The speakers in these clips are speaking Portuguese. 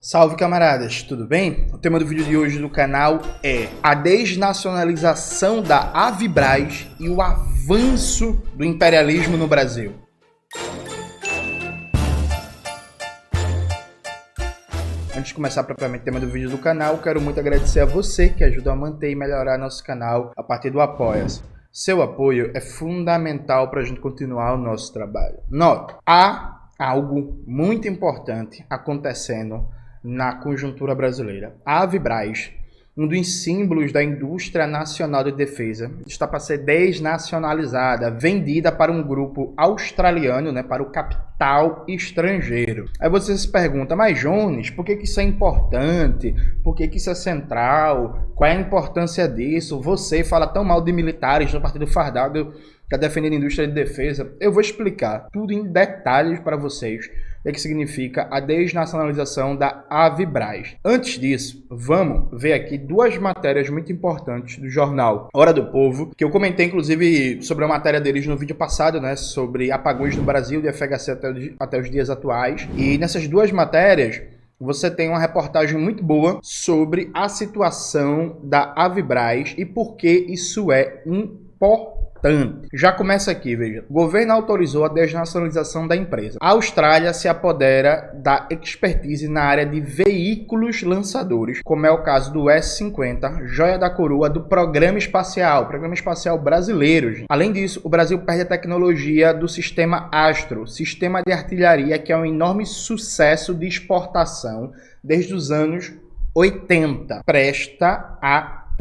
Salve camaradas, tudo bem? O tema do vídeo de hoje do canal é a desnacionalização da Avibraz e o avanço do imperialismo no Brasil. Antes de começar propriamente o tema do vídeo do canal, quero muito agradecer a você que ajuda a manter e melhorar nosso canal a partir do Apoia-se. Seu apoio é fundamental para a gente continuar o nosso trabalho. Nota, há algo muito importante acontecendo na conjuntura brasileira. A Avibraz, um dos símbolos da indústria nacional de defesa, está para ser desnacionalizada, vendida para um grupo australiano, para o capital estrangeiro. Aí você se pergunta, mas Jones, por que isso é importante? Por que isso é central? Qual é a importância disso? Você fala tão mal de militares do Partido Fardado que está defendendo a indústria de defesa. Eu vou explicar tudo em detalhes para vocês o que significa a desnacionalização da Avibraz. Antes disso, vamos ver aqui duas matérias muito importantes do jornal Hora do Povo, que eu comentei inclusive sobre a matéria deles no vídeo passado, sobre apagões no Brasil de FHC até os dias atuais. E nessas duas matérias, você tem uma reportagem muito boa sobre a situação da Avibraz e por que isso é importante. Já começa aqui, veja. O governo autorizou a desnacionalização da empresa. A Austrália se apodera da expertise na área de veículos lançadores, como é o caso do S-50, joia da coroa do programa espacial brasileiro. Gente. Além disso, o Brasil perde a tecnologia do sistema Astro, sistema de artilharia que é um enorme sucesso de exportação desde os anos 80. Presta atenção.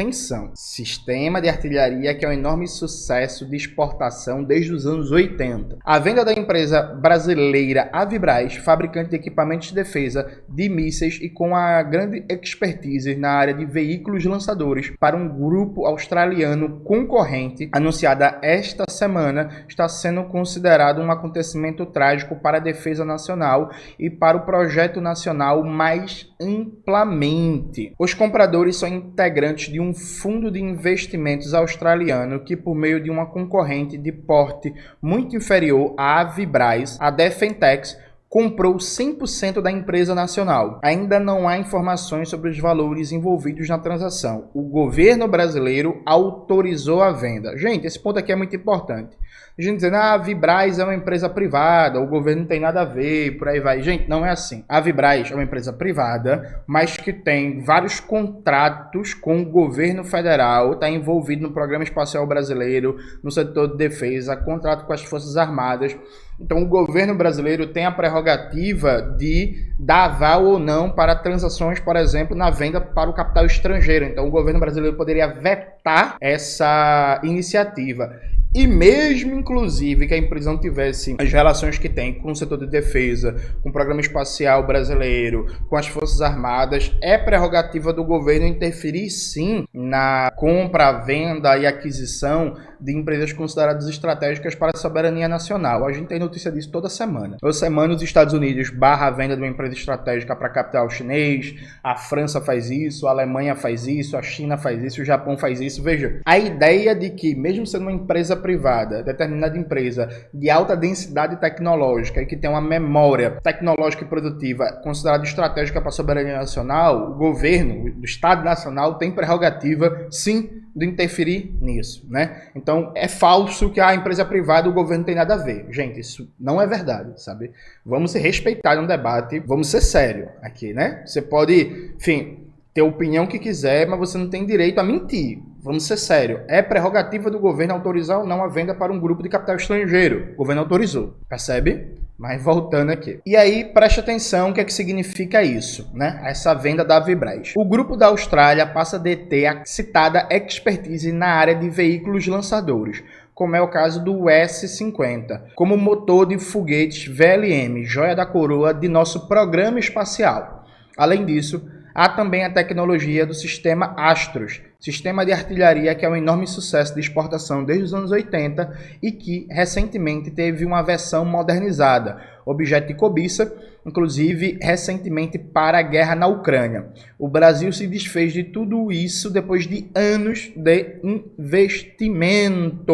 Sistema de artilharia que é um enorme sucesso de exportação desde os anos 80. A venda da empresa brasileira Avibraz, fabricante de equipamentos de defesa de mísseis e com a grande expertise na área de veículos lançadores para um grupo australiano concorrente, anunciada esta semana, está sendo considerado um acontecimento trágico para a defesa nacional e para o projeto nacional mais amplamente. Os compradores são integrantes de um fundo de investimentos australiano que, por meio de uma concorrente de porte muito inferior à Avibraz, a Defentex, comprou 100% da empresa nacional. Ainda não há informações sobre os valores envolvidos na transação. O governo brasileiro autorizou a venda. Gente, esse ponto aqui é muito importante. A gente dizendo, a Avibraz é uma empresa privada, o governo não tem nada a ver, por aí vai. Gente, não é assim. A Avibraz é uma empresa privada, mas que tem vários contratos com o governo federal, está envolvido no Programa Espacial Brasileiro, no setor de defesa, contrato com as Forças Armadas. Então, o governo brasileiro tem a prerrogativa de dar aval ou não para transações, por exemplo, na venda para o capital estrangeiro. Então, o governo brasileiro poderia vetar essa iniciativa. E mesmo, inclusive, que a empresa não tivesse as relações que tem com o setor de defesa, com o Programa Espacial Brasileiro, com as Forças Armadas, é prerrogativa do governo interferir, sim, na compra, venda e aquisição de empresas consideradas estratégicas para a soberania nacional. A gente tem notícia disso toda semana. Toda semana os Estados Unidos barra a venda de uma empresa estratégica para capital chinês, a França faz isso, a Alemanha faz isso, a China faz isso, o Japão faz isso. Veja, a ideia de que, mesmo sendo uma empresa privada, determinada empresa de alta densidade tecnológica e que tem uma memória tecnológica e produtiva considerada estratégica para a soberania nacional, o governo, o Estado Nacional tem prerrogativa, sim, de interferir nisso, Então, é falso que a empresa privada e o governo não tem nada a ver. Gente, isso não é verdade, sabe? Vamos se respeitar no debate, vamos ser sérios aqui, Você pode, enfim, ter a opinião que quiser, mas você não tem direito a mentir. Vamos ser sérios. É prerrogativa do governo autorizar ou não a venda para um grupo de capital estrangeiro. O governo autorizou, percebe? Mas voltando aqui. E aí, preste atenção o que é que significa isso, Essa venda da Avibraz. O grupo da Austrália passa a deter a citada expertise na área de veículos lançadores, como é o caso do S-50, como motor de foguetes VLM, joia da coroa de nosso programa espacial. Além disso, há também a tecnologia do sistema Astros, sistema de artilharia que é um enorme sucesso de exportação desde os anos 80 e que recentemente teve uma versão modernizada, objeto de cobiça, inclusive recentemente para a guerra na Ucrânia. O Brasil se desfez de tudo isso depois de anos de investimento.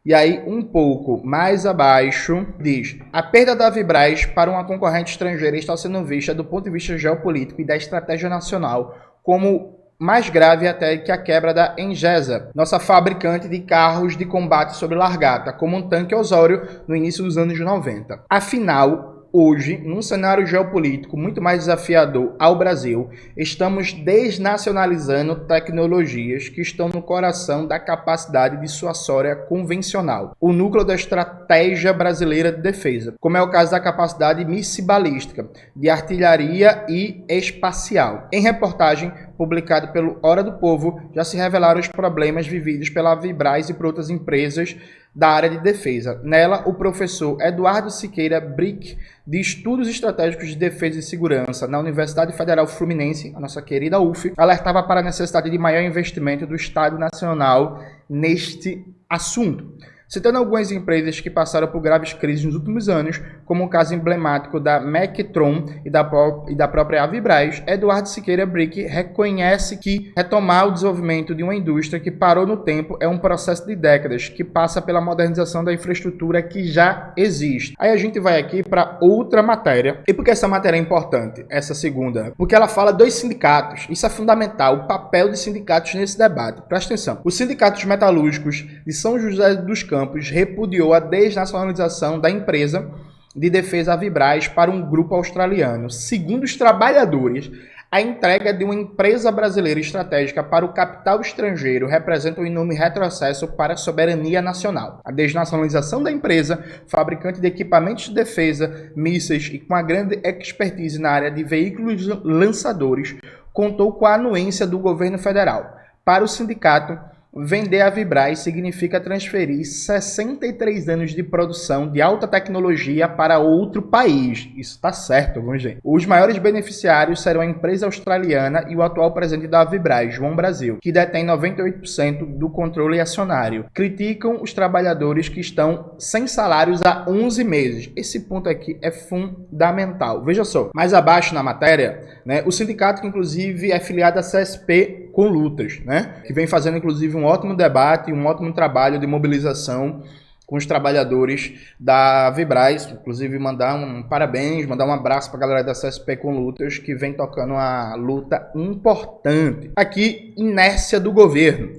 E aí, um pouco mais abaixo, diz: a perda da Vibraz para uma concorrente estrangeira está sendo vista do ponto de vista geopolítico e da estratégia nacional como mais grave até que a quebra da Engesa, nossa fabricante de carros de combate sob largata, como um tanque Osório no início dos anos 90. Afinal, hoje, num cenário geopolítico muito mais desafiador ao Brasil, estamos desnacionalizando tecnologias que estão no coração da capacidade dissuasória convencional, o núcleo da estratégia brasileira de defesa, como é o caso da capacidade missilbalística, de artilharia e espacial. Em reportagem publicada pelo Hora do Povo, já se revelaram os problemas vividos pela Vibraz e por outras empresas da área de defesa. Nela, o professor Eduardo Siqueira Brick, de Estudos Estratégicos de Defesa e Segurança na Universidade Federal Fluminense, a nossa querida UF, alertava para a necessidade de maior investimento do Estado Nacional neste assunto, citando algumas empresas que passaram por graves crises nos últimos anos, como o caso emblemático da Mectron e da própria Vibraz. Eduardo Siqueira Brick reconhece que retomar o desenvolvimento de uma indústria que parou no tempo é um processo de décadas, que passa pela modernização da infraestrutura que já existe. Aí a gente vai aqui para outra matéria. E por que essa matéria é importante? Essa segunda. Porque ela fala dos sindicatos. Isso é fundamental, o papel dos sindicatos nesse debate. Presta atenção. Os sindicatos metalúrgicos de São José dos Campos repudiou a desnacionalização da empresa de defesa Vibraz para um grupo australiano. Segundo os trabalhadores, a entrega de uma empresa brasileira estratégica para o capital estrangeiro representa um enorme retrocesso para a soberania nacional. A desnacionalização da empresa, fabricante de equipamentos de defesa, mísseis e com uma grande expertise na área de veículos lançadores, contou com a anuência do governo federal. Para o sindicato, vender a Vibraz significa transferir 63 anos de produção de alta tecnologia para outro país. Isso está certo, vamos ver. Os maiores beneficiários serão a empresa australiana e o atual presidente da Vibraz, João Brasil, que detém 98% do controle acionário. Criticam os trabalhadores que estão sem salários há 11 meses. Esse ponto aqui é fundamental. Veja só, mais abaixo na matéria, né, o sindicato que inclusive é filiado à CSP com lutas, né, que vem fazendo inclusive um ótimo debate, um ótimo trabalho de mobilização com os trabalhadores da Vibraz, inclusive mandar um parabéns, mandar um abraço para a galera da CSP com lutas, que vem tocando uma luta importante. Aqui, inércia do governo.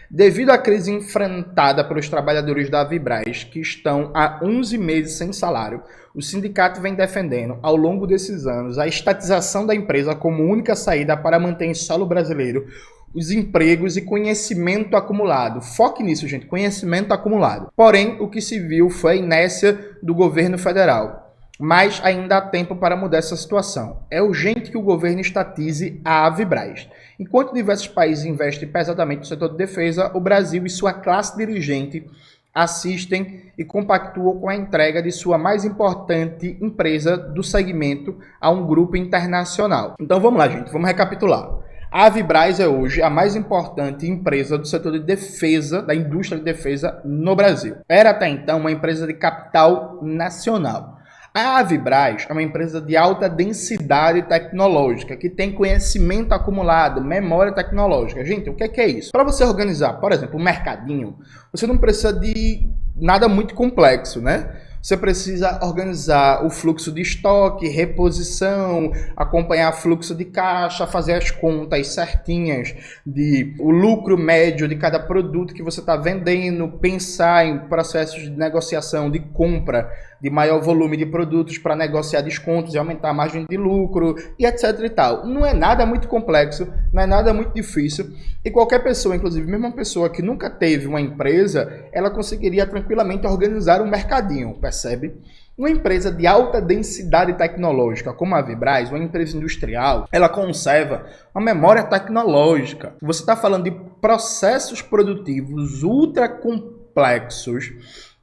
Devido à crise enfrentada pelos trabalhadores da Vibraz, que estão há 11 meses sem salário, o sindicato vem defendendo, ao longo desses anos, a estatização da empresa como única saída para manter em solo brasileiro os empregos e conhecimento acumulado. Foque nisso, gente, conhecimento acumulado. Porém, o que se viu foi a inércia do governo federal. Mas ainda há tempo para mudar essa situação. É urgente que o governo estatize a Vibraz. Enquanto diversos países investem pesadamente no setor de defesa, o Brasil e sua classe dirigente assistem e compactuam com a entrega de sua mais importante empresa do segmento a um grupo internacional. Então vamos lá, gente, vamos recapitular. A Vibraz é hoje a mais importante empresa do setor de defesa, da indústria de defesa no Brasil. Era até então uma empresa de capital nacional. A Vibraz é uma empresa de alta densidade tecnológica, que tem conhecimento acumulado, memória tecnológica. Gente, o que é isso? Para você organizar, por exemplo, um mercadinho, você não precisa de nada muito complexo, né? Você precisa organizar o fluxo de estoque, reposição, acompanhar fluxo de caixa, fazer as contas certinhas de o lucro médio de cada produto que você está vendendo, pensar em processos de negociação, de compra de maior volume de produtos para negociar descontos e aumentar a margem de lucro e etc e tal. Não é nada muito complexo, não é nada muito difícil e qualquer pessoa, inclusive mesmo uma pessoa que nunca teve uma empresa, ela conseguiria tranquilamente organizar um mercadinho, percebe? Uma empresa de alta densidade tecnológica como a Vibraz, uma empresa industrial, ela conserva uma memória tecnológica. Você está falando de processos produtivos ultra complexos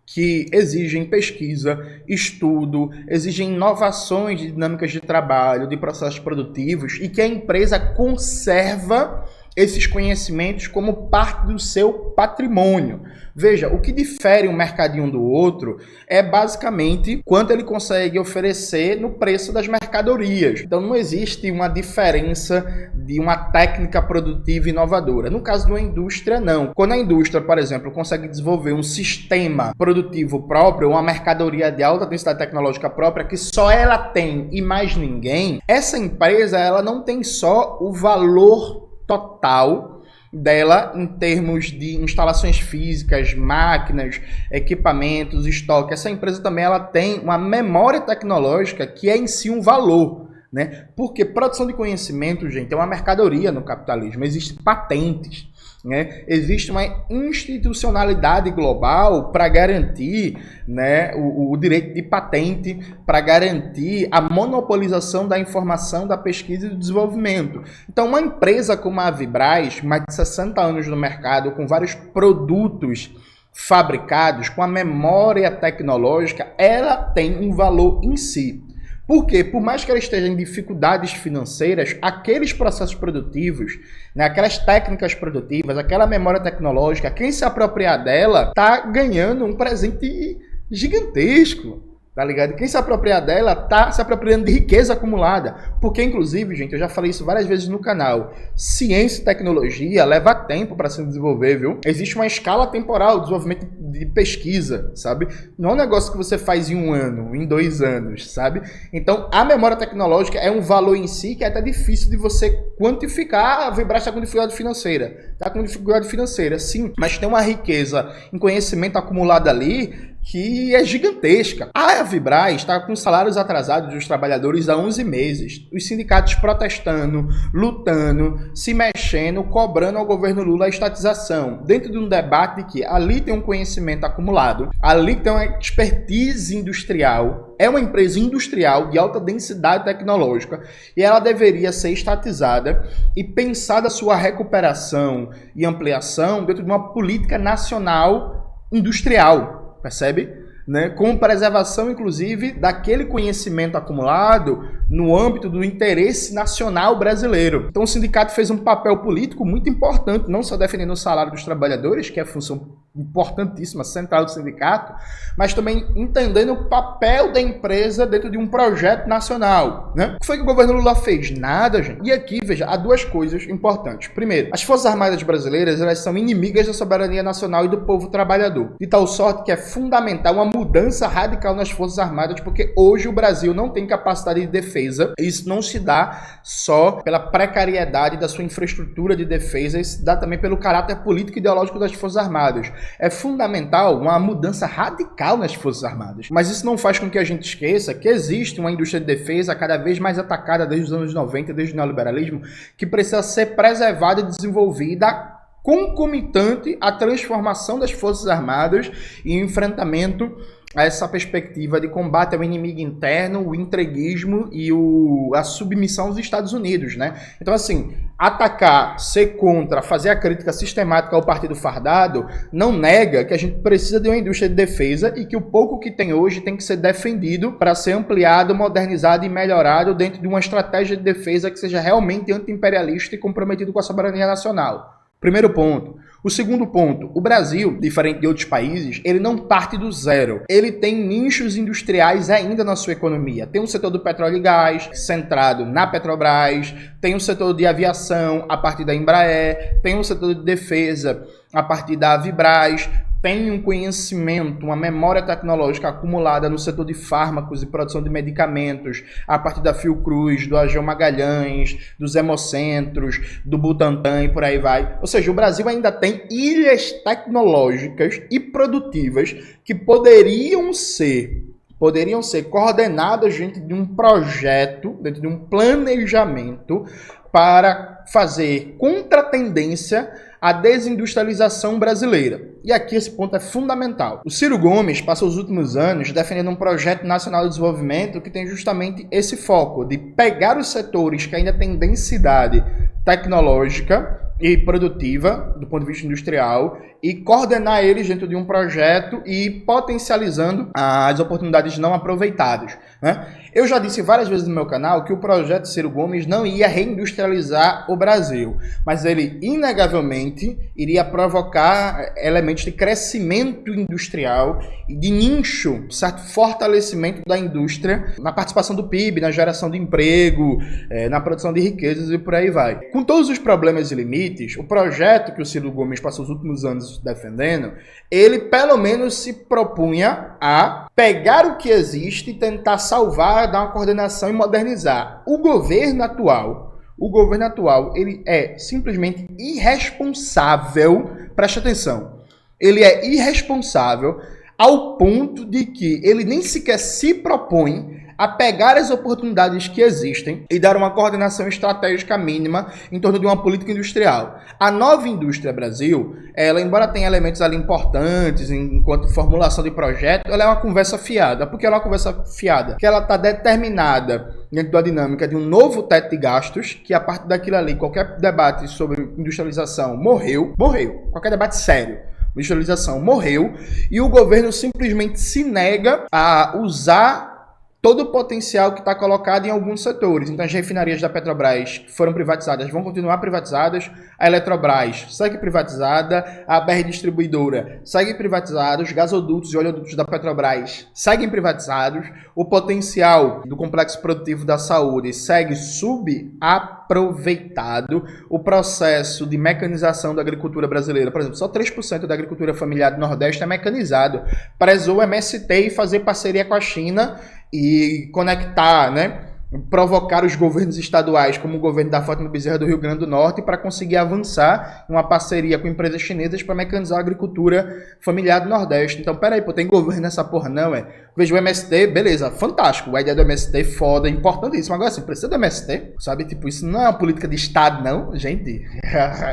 que exigem pesquisa, estudo, exigem inovações de dinâmicas de trabalho, de processos produtivos e que a empresa conserva esses conhecimentos como parte do seu patrimônio. Veja, o que difere um mercadinho do outro é basicamente quanto ele consegue oferecer no preço das mercadorias. Então não existe uma diferença de uma técnica produtiva inovadora. No caso de uma indústria, não. Quando a indústria, por exemplo, consegue desenvolver um sistema produtivo próprio, uma mercadoria de alta densidade tecnológica própria que só ela tem e mais ninguém, essa empresa ela não tem só o valor total dela em termos de instalações físicas, máquinas, equipamentos, estoque. Essa empresa também ela tem uma memória tecnológica que é em si um valor, né? Porque produção de conhecimento, gente, é uma mercadoria no capitalismo. Existem patentes, né? Existe uma institucionalidade global para garantir, né, o direito de patente, para garantir a monopolização da informação, da pesquisa e do desenvolvimento. Então, uma empresa como a Vibraz, mais de 60 anos no mercado, com vários produtos fabricados, com a memória tecnológica, ela tem um valor em si. Porque, por mais que ela esteja em dificuldades financeiras, aqueles processos produtivos, né, aquelas técnicas produtivas, aquela memória tecnológica, quem se apropriar dela está ganhando um presente gigantesco, tá ligado? Quem se apropriar dela está se apropriando de riqueza acumulada. Porque, inclusive, gente, eu já falei isso várias vezes no canal, ciência e tecnologia leva tempo para se desenvolver, viu? Existe uma escala temporal de desenvolvimento de pesquisa, sabe? Não é um negócio que você faz em 1 ano, em 2 anos, sabe? Então, a memória tecnológica é um valor em si que é até difícil de você quantificar. A Vibraz está com dificuldade financeira. Está com dificuldade financeira, sim, mas tem uma riqueza em conhecimento acumulado ali que é gigantesca. A Vibraz está com salários atrasados dos trabalhadores há 11 meses. Os sindicatos protestando, lutando, se mexendo, cobrando ao governo Lula a estatização. Dentro de um debate de que ali tem um conhecimento acumulado, ali tem uma expertise industrial, é uma empresa industrial de alta densidade tecnológica e ela deveria ser estatizada e pensar a sua recuperação e ampliação dentro de uma política nacional industrial. Percebe? Né? Com preservação, inclusive, daquele conhecimento acumulado no âmbito do interesse nacional brasileiro. Então o sindicato fez um papel político muito importante, não só defendendo o salário dos trabalhadores, que é a função importantíssima, central do sindicato, mas também entendendo o papel da empresa dentro de um projeto nacional. Né? O que foi que o governo Lula fez? Nada, gente. E aqui, veja, há 2 coisas importantes. Primeiro, as Forças Armadas brasileiras elas são inimigas da soberania nacional e do povo trabalhador, de tal sorte que é fundamental uma mudança radical nas Forças Armadas, porque hoje o Brasil não tem capacidade de defesa. Isso não se dá só pela precariedade da sua infraestrutura de defesa, isso se dá também pelo caráter político e ideológico das Forças Armadas. É fundamental uma mudança radical nas Forças Armadas. Mas isso não faz com que a gente esqueça que existe uma indústria de defesa cada vez mais atacada desde os anos 90, desde o neoliberalismo, que precisa ser preservada e desenvolvida concomitante à transformação das Forças Armadas e enfrentamento a essa perspectiva de combate ao inimigo interno, o entreguismo e a submissão aos Estados Unidos, né? Então, assim, atacar, ser contra, fazer a crítica sistemática ao partido fardado não nega que a gente precisa de uma indústria de defesa e que o pouco que tem hoje tem que ser defendido para ser ampliado, modernizado e melhorado dentro de uma estratégia de defesa que seja realmente anti-imperialista e comprometido com a soberania nacional. Primeiro ponto. O segundo ponto, o Brasil, diferente de outros países, ele não parte do zero. Ele tem nichos industriais ainda na sua economia. Tem um setor do petróleo e gás, centrado na Petrobras, tem um setor de aviação a partir da Embraer, tem um setor de defesa a partir da Vibraz, tem um conhecimento, uma memória tecnológica acumulada no setor de fármacos e produção de medicamentos, a partir da Fiocruz, do AGEO Magalhães, dos Hemocentros, do Butantan e por aí vai. Ou seja, o Brasil ainda tem ilhas tecnológicas e produtivas que poderiam ser coordenadas dentro de um projeto, dentro de um planejamento para fazer contratendência à desindustrialização brasileira. E aqui esse ponto é fundamental. O Ciro Gomes passou os últimos anos defendendo um projeto nacional de desenvolvimento que tem justamente esse foco de pegar os setores que ainda têm densidade tecnológica e produtiva, do ponto de vista industrial, e coordenar eles dentro de um projeto e potencializando as oportunidades não aproveitadas, né? Eu já disse várias vezes no meu canal que o projeto Ciro Gomes não ia reindustrializar o Brasil, mas ele inegavelmente iria provocar elementos de crescimento industrial e de nicho, certo? Fortalecimento da indústria na participação do PIB, na geração de emprego, na produção de riquezas e por aí vai. Com todos os problemas e limites, o projeto que o Ciro Gomes passou os últimos anos defendendo, ele pelo menos se propunha a pegar o que existe e tentar salvar, dar uma coordenação e modernizar. O governo atual, ele é simplesmente irresponsável, preste atenção, ele é irresponsável ao ponto de que ele nem sequer se propõe a pegar as oportunidades que existem e dar uma coordenação estratégica mínima em torno de uma política industrial. A nova indústria Brasil, ela, embora tenha elementos ali importantes enquanto formulação de projeto, ela é uma conversa fiada. Por que ela é uma conversa fiada? Porque ela está determinada dentro da dinâmica de um novo teto de gastos, que a partir daquilo ali, qualquer debate sobre industrialização morreu. Qualquer debate sério. Industrialização morreu e o governo simplesmente se nega a usar todo o potencial que está colocado em alguns setores. Então, as refinarias da Petrobras que foram privatizadas vão continuar privatizadas, a Eletrobras segue privatizada, a BR Distribuidora segue privatizada, os gasodutos e oleodutos da Petrobras seguem privatizados, o potencial do complexo produtivo da saúde segue subaproveitado, o processo de mecanização da agricultura brasileira, por exemplo, só 3% da agricultura familiar do Nordeste é mecanizado. Prezou o MST e fazer parceria com a China e conectar, né, provocar os governos estaduais, como o governo da Fátima Bezerra do Rio Grande do Norte, para conseguir avançar em uma parceria com empresas chinesas para mecanizar a agricultura familiar do Nordeste. Então, peraí, pô, tem governo nessa porra não, Veja, o MST, beleza, fantástico, a ideia do MST foda, importantíssimo. Agora, assim, precisa do MST, sabe? Tipo, isso não é uma política de Estado, não, gente.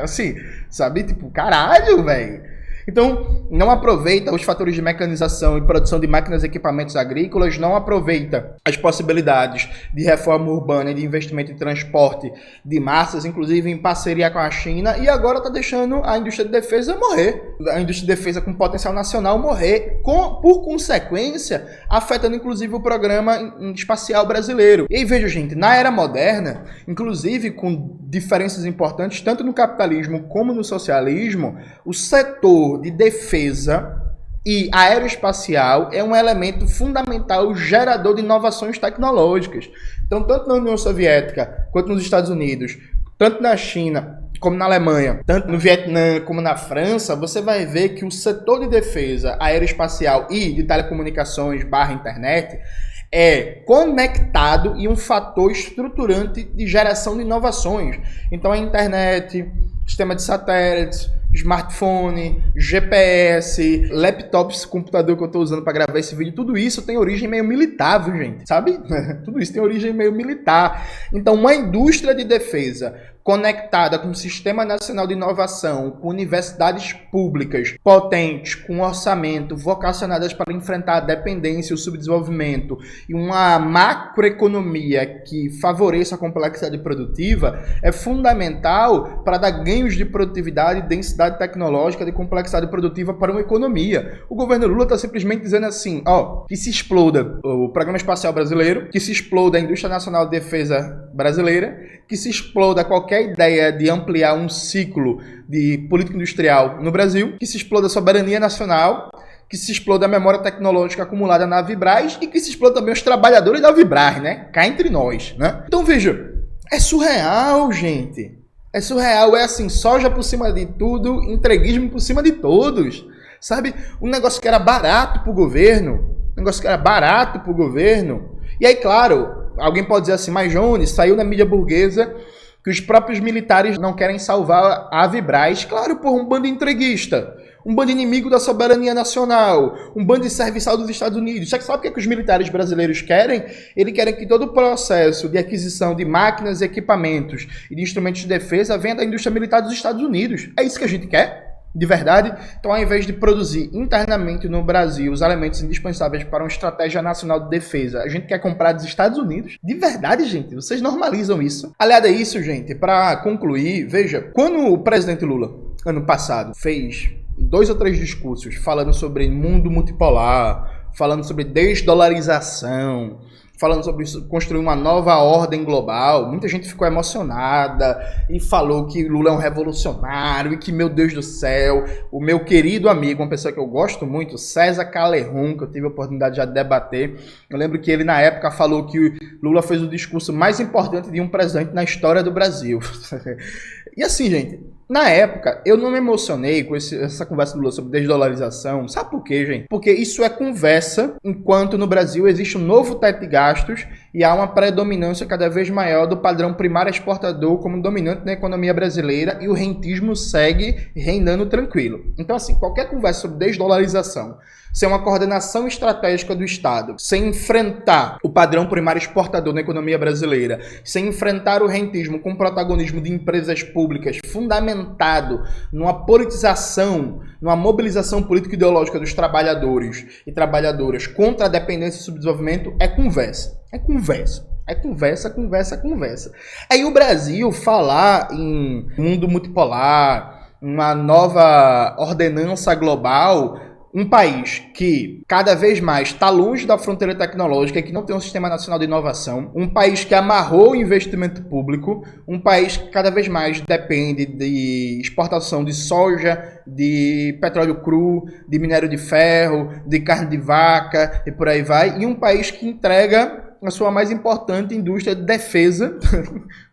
Assim, sabe? Tipo, caralho, velho. Então, não aproveita os fatores de mecanização e produção de máquinas e equipamentos agrícolas, não aproveita as possibilidades de reforma urbana e de investimento em transporte de massas, inclusive em parceria com a China, e agora está deixando a indústria de defesa morrer. A indústria de defesa com potencial nacional morrer, por consequência, afetando inclusive o programa espacial brasileiro. E aí, veja, gente, na era moderna, inclusive com diferenças importantes, tanto no capitalismo como no socialismo, o setor de defesa e aeroespacial é um elemento fundamental gerador de inovações tecnológicas. Então, tanto na União Soviética quanto nos Estados Unidos, tanto na China como na Alemanha, tanto no Vietnã como na França, você vai ver que o setor de defesa aeroespacial e de telecomunicações / internet é conectado e um fator estruturante de geração de inovações. Então, a internet, sistema de satélites, smartphone, GPS, laptops, computador que eu estou usando para gravar esse vídeo, tudo isso tem origem meio militar, viu, gente? Sabe? Tudo isso tem origem meio militar. Então, uma indústria de defesa conectada com o Sistema Nacional de Inovação, com universidades públicas potentes, com orçamento, vocacionadas para enfrentar a dependência e o subdesenvolvimento, e uma macroeconomia que favoreça a complexidade produtiva, é fundamental para dar ganhos de produtividade, densidade tecnológica, de complexidade produtiva para uma economia. O governo Lula está simplesmente dizendo assim, que se exploda o Programa Espacial Brasileiro, que se exploda a Indústria Nacional de Defesa Brasileira, que se exploda qualquer ideia de ampliar um ciclo de política industrial no Brasil, que se exploda a soberania nacional, que se exploda a memória tecnológica acumulada na Vibraz e que se exploda também os trabalhadores da Vibraz, né? Cá entre nós, né? Então, veja, é surreal, gente. É surreal, é assim, soja por cima de tudo, entreguismo por cima de todos. Sabe? Um negócio que era barato pro governo, E aí, claro, alguém pode dizer assim, mas Jones, saiu na mídia burguesa que os próprios militares não querem salvar a Vibraz. Claro, um bando entreguista, um bando inimigo da soberania nacional, um bando de serviçal dos Estados Unidos. Você sabe o que os militares brasileiros querem? Eles querem que todo o processo de aquisição de máquinas, equipamentos e de instrumentos de defesa venha da indústria militar dos Estados Unidos. É isso que a gente quer? De verdade? Então, ao invés de produzir internamente no Brasil os elementos indispensáveis para uma estratégia nacional de defesa, a gente quer comprar dos Estados Unidos? De verdade, gente? Vocês normalizam isso? Aliado a isso, gente, para concluir, veja, quando o presidente Lula, ano passado, fez 2 ou 3 discursos falando sobre mundo multipolar, falando sobre desdolarização, falando sobre isso, construir uma nova ordem global, muita gente ficou emocionada e falou que Lula é um revolucionário e que, meu Deus do céu, o meu querido amigo, uma pessoa que eu gosto muito, César Calerron, que eu tive a oportunidade de debater, eu lembro que ele na época falou que Lula fez o discurso mais importante de um presidente na história do Brasil. E assim, gente, na época, eu não me emocionei com essa conversa do Lula sobre desdolarização. Sabe por quê, gente? Porque isso é conversa, enquanto no Brasil existe um novo teto de gastos e há uma predominância cada vez maior do padrão primário exportador como dominante na economia brasileira e o rentismo segue reinando tranquilo. Então, assim, qualquer conversa sobre desdolarização, sem uma coordenação estratégica do Estado, sem enfrentar o padrão primário exportador na economia brasileira, sem enfrentar o rentismo com protagonismo de empresas públicas fundamentado numa politização, numa mobilização político-ideológica dos trabalhadores e trabalhadoras contra a dependência e subdesenvolvimento, é conversa. É conversa. É conversa, conversa, conversa. Aí o Brasil falar em mundo multipolar, uma nova ordenança global, um país que cada vez mais está longe da fronteira tecnológica e que não tem um sistema nacional de inovação, um país que amarrou o investimento público, um país que cada vez mais depende de exportação de soja, de petróleo cru, de minério de ferro, de carne de vaca e por aí vai, e um país que entrega a sua mais importante indústria de defesa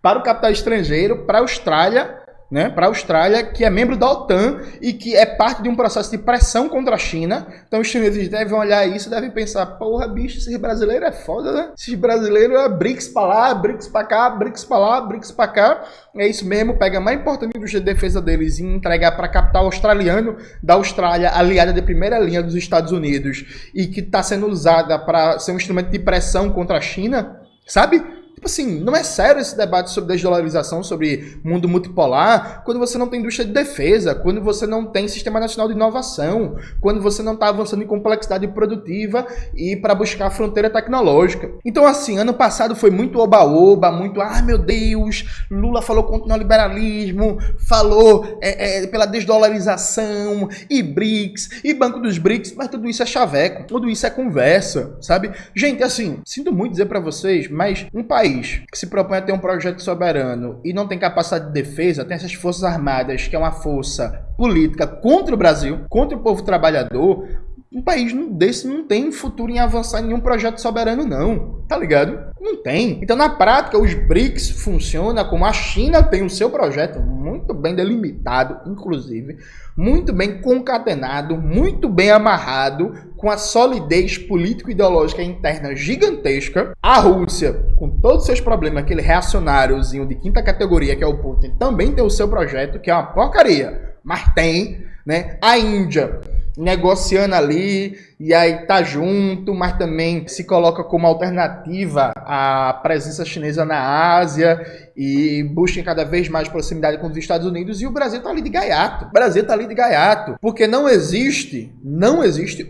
para o capital estrangeiro, para a Austrália, né, para a Austrália, que é membro da OTAN e que é parte de um processo de pressão contra a China. Então os chineses devem olhar isso e devem pensar, porra, bicho, esses brasileiros é foda, né? Esses brasileiros é BRICS pra lá, BRICS pra cá, BRICS pra lá, BRICS pra cá. É isso mesmo, pega a mais importante indústria de defesa deles e entregar para capital australiano da Austrália, aliada de primeira linha dos Estados Unidos e que está sendo usada para ser um instrumento de pressão contra a China, sabe? Tipo assim, não é sério esse debate sobre desdolarização, sobre mundo multipolar, quando você não tem indústria de defesa, quando você não tem sistema nacional de inovação, quando você não está avançando em complexidade produtiva e para buscar a fronteira tecnológica. Então, assim, ano passado foi muito oba-oba, muito, meu Deus, Lula falou contra o neoliberalismo, falou pela desdolarização, e BRICS, e Banco dos BRICS, mas tudo isso é chaveco, tudo isso é conversa, sabe? Gente, assim, sinto muito dizer para vocês, mas um país que se propõe a ter um projeto soberano e não tem capacidade de defesa, tem essas forças armadas, que é uma força política contra o Brasil, contra o povo trabalhador, um país desse não tem futuro em avançar em nenhum projeto soberano, não. Tá ligado? Não tem. Então, na prática, os BRICS funcionam como a China tem o seu projeto muito bem delimitado, inclusive, muito bem concatenado, muito bem amarrado, com a solidez político-ideológica interna gigantesca. A Rússia, com todos os seus problemas, aquele reacionáriozinho de quinta categoria que é o Putin, também tem o seu projeto, que é uma porcaria, mas tem, né? A Índia negociando ali, e aí tá junto, mas também se coloca como alternativa à presença chinesa na Ásia e busca cada vez mais proximidade com os Estados Unidos, e o Brasil tá ali de gaiato. O Brasil tá ali de gaiato, porque não existe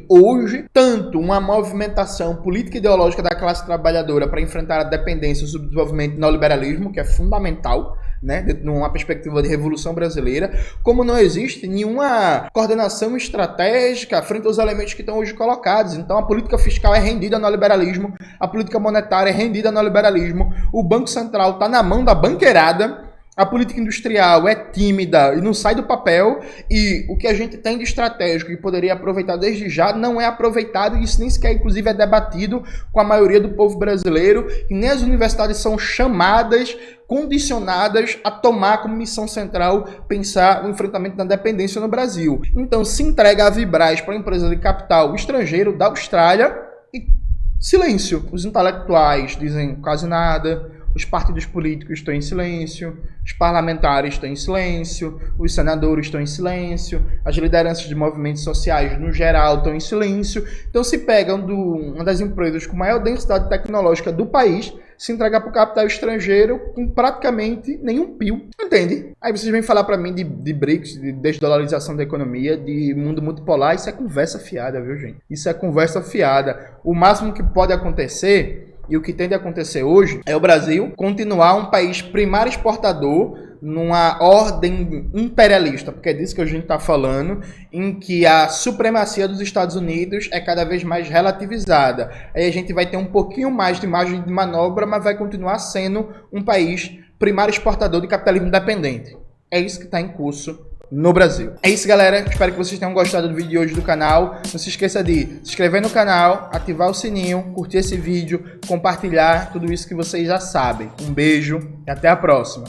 hoje tanto uma movimentação política e ideológica da classe trabalhadora para enfrentar a dependência e o subdesenvolvimento do neoliberalismo, que é fundamental, né, numa perspectiva de revolução brasileira, como não existe nenhuma coordenação estratégica frente aos elementos que estão hoje colocados. Então a política fiscal é rendida no liberalismo, a política monetária é rendida no liberalismo, o Banco Central está na mão da banqueirada, a política industrial é tímida e não sai do papel, e o que a gente tem de estratégico que poderia aproveitar desde já não é aproveitado, e isso nem sequer, inclusive, é debatido com a maioria do povo brasileiro, e nem as universidades são chamadas, condicionadas a tomar como missão central pensar o enfrentamento da dependência no Brasil. Então se entrega a Vibraz para empresa de capital estrangeiro da Austrália e silêncio. Os intelectuais dizem quase nada, os partidos políticos estão em silêncio, os parlamentares estão em silêncio, os senadores estão em silêncio, as lideranças de movimentos sociais, no geral, estão em silêncio. Então se pegam uma das empresas com maior densidade tecnológica do país, se entregar para o capital estrangeiro com praticamente nenhum pio, entende? Aí vocês vêm falar para mim de BRICS, de desdolarização da economia, de mundo multipolar, isso é conversa fiada, viu, gente? Isso é conversa fiada. O máximo que pode acontecer, e o que tende a acontecer hoje, é o Brasil continuar um país primário exportador numa ordem imperialista, porque é disso que a gente está falando, em que a supremacia dos Estados Unidos é cada vez mais relativizada. Aí a gente vai ter um pouquinho mais de margem de manobra, mas vai continuar sendo um país primário exportador de capitalismo independente. É isso que está em curso no Brasil. É isso, galera. Espero que vocês tenham gostado do vídeo de hoje do canal. Não se esqueça de se inscrever no canal, ativar o sininho, curtir esse vídeo, compartilhar tudo isso que vocês já sabem. Um beijo e até a próxima.